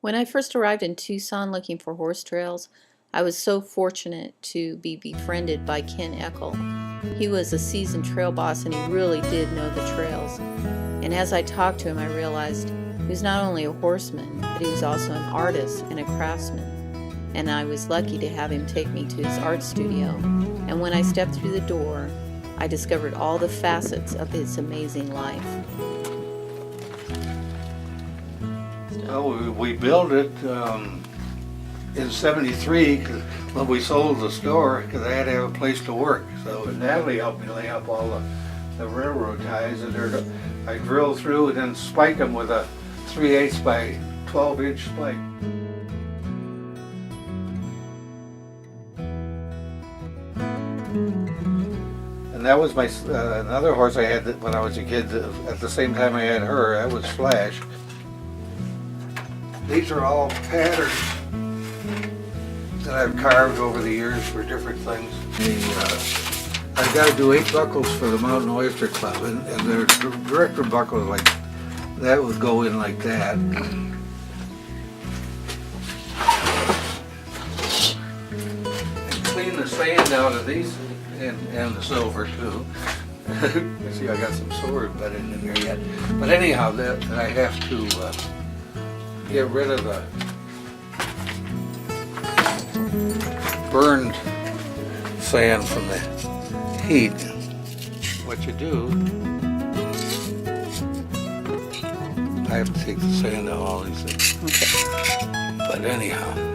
When I first arrived in Tucson looking for horse trails, I was so fortunate to be befriended by Ken Eckle. He was a seasoned trail boss and he really did know the trails. And as I talked to him, I realized he was not only a horseman, but he was also an artist and a craftsman. And I was lucky to have him take me to his art studio. And when I stepped through the door, I discovered all the facets of his amazing life. Well, we built it in '73 when we sold the store because I had to have a place to work. So Natalie helped me lay up all the railroad ties, and I drilled through and then spike them with a 3/8 by 12-inch spike. And that was my another horse I had when I was a kid. At the same time I had her, that was Flash. These are all patterns that I've carved over the years for different things. I've got to do 8 buckles for the Mountain Oyster Club, and the director buckle is like that would go in like that. And clean the sand out of these and the silver too. See, I got some silver embedded in here yet. But anyhow, that I have to get rid of the burned sand from the heat. What you do, I have to take the sand out of all these things. Okay. But anyhow.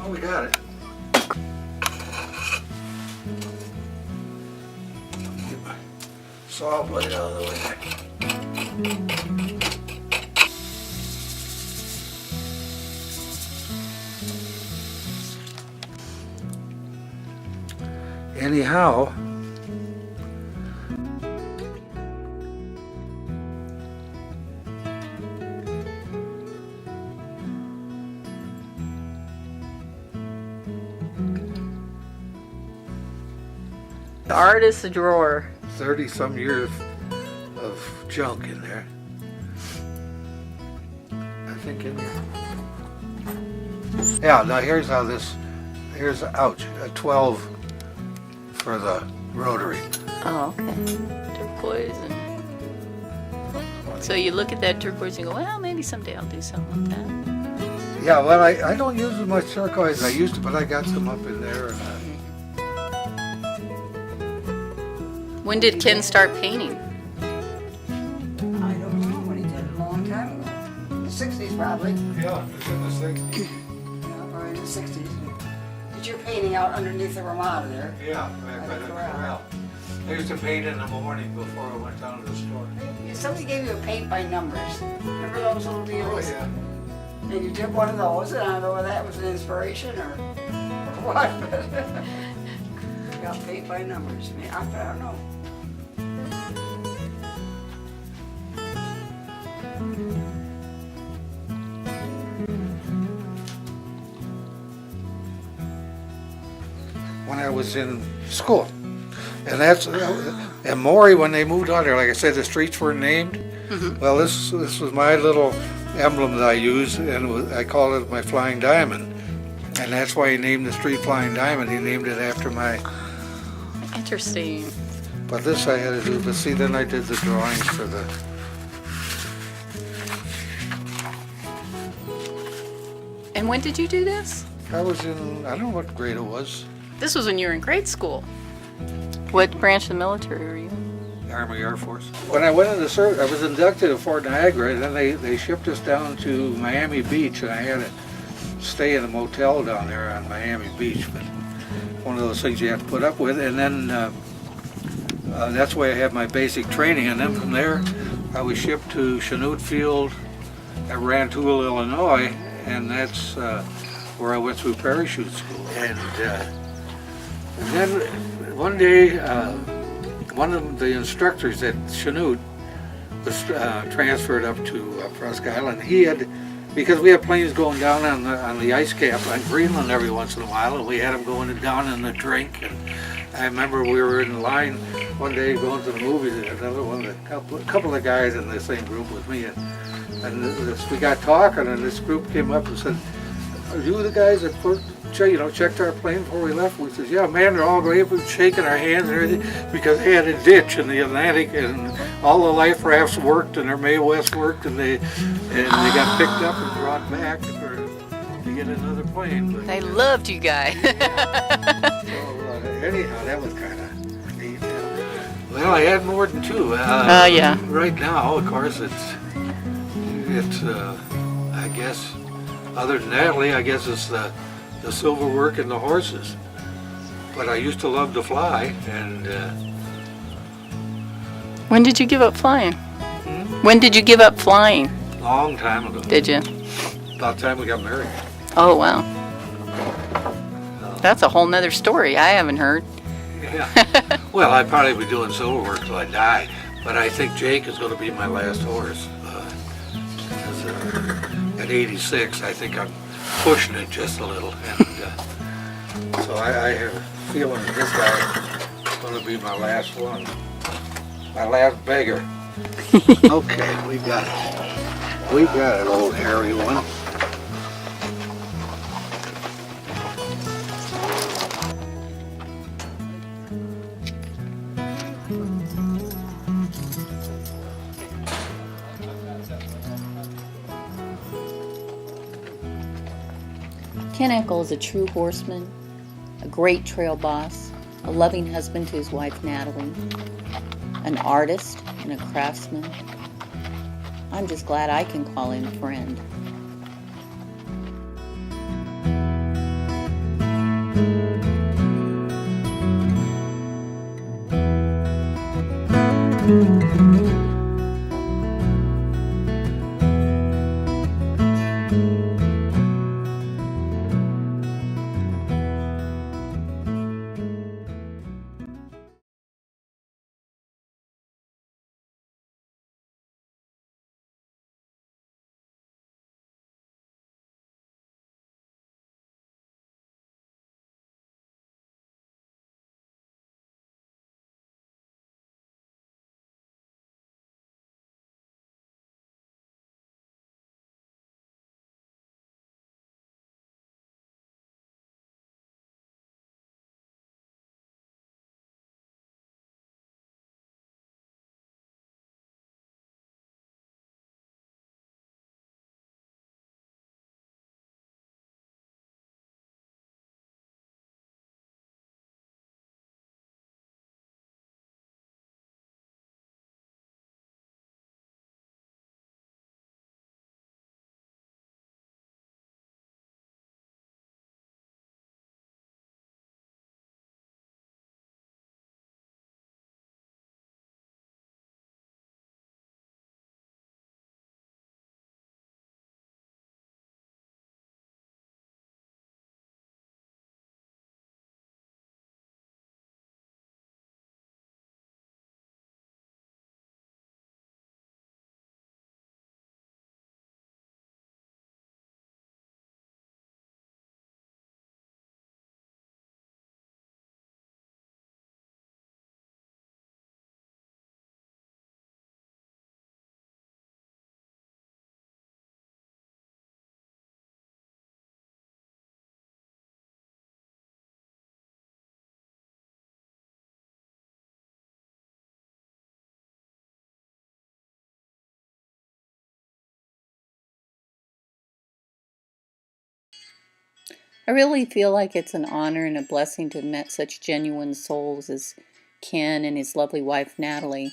Oh, we got it. Get my saw blade out of the way. Anyhow, The artist's drawer. 30-some years of junk in there. I think in there. Yeah, now here's how this, here's, ouch, a 12 for the rotary. Oh, okay. Turquoise. So you look at that turquoise and go, well, maybe someday I'll do something like that. Yeah, well, I don't use as much turquoise as I used to, but I got some up in there. And, When did Ken start painting? I don't know when he did it, a long time ago. The 60s probably. yeah, it's in the 60s. Yeah, probably in the 60s. Did your painting out underneath the Ramada there? Yeah, back by the corral. I used to paint in the morning before I went down to the store. Somebody gave you a paint by numbers. Remember those little Oh, deals? yeah. And you did one of those, and I don't know whether that was an inspiration or what. Got paint by numbers. I don't know. when I was in school. And that's, and Maury, when they moved out there, like I said, the streets weren't named. Well, this was my little emblem that I used, and I called it my Flying Diamond. And that's why he named the street Flying Diamond. He named it after my... Interesting. But this I had to do, but see, then I did the drawings for the... And when did you do this? I was in, I don't know what grade it was. This was when you were in grade school. What branch of the military were you in? Army Air Force. When I went into service, I was inducted at Fort Niagara, and then they shipped us down to Miami Beach, and I had to stay in a motel down there on Miami Beach. But one of those things you have to put up with, and then that's where I had my basic training, and then from there I was shipped to Chanute Field at Rantoul, Illinois, and that's where I went through parachute school. And then one day, one of the instructors at Chanute was transferred up to Presque Island. He had, because we had planes going down on the ice cap on Greenland every once in a while, and we had them going down in the drink. And I remember we were in line one day going to the movies, and another one, a couple of guys in the same group with me, and we got talking, and this group came up and said, "Are you the guys that checked our plane before we left?" We said, "Yeah, man." They're all great, shaking our hands and everything, because they had a ditch in the Atlantic, and all the life rafts worked, and their Mae West worked, and they got picked up and brought back to get another plane. But, They loved you guys. so, anyhow, that was kind of neat. Well, I had more than two. Yeah. Right now, of course, it's I guess, other than Natalie, I guess it's the silver work and the horses. But I used to love to fly, and When did you give up flying? When did you give up flying? long time ago. Did you? About the time we got married. Oh, wow. That's a whole nother story I haven't heard. Yeah. Well, I'd probably be doing silver work till I die, but I think Jake is going to be my last horse. At 86, I think I'm pushing it just a little, and so I have a feeling that this guy is going to be my last one, my last beggar. Okay, we got it. We got it, old hairy one. Ken Eckle is a true horseman, a great trail boss, a loving husband to his wife Natalie, an artist and a craftsman. I'm just glad I can call him friend. I really feel like it's an honor and a blessing to have met such genuine souls as Ken and his lovely wife Natalie.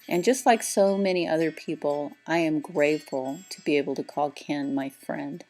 And just like so many other people, I am grateful to be able to call Ken my friend.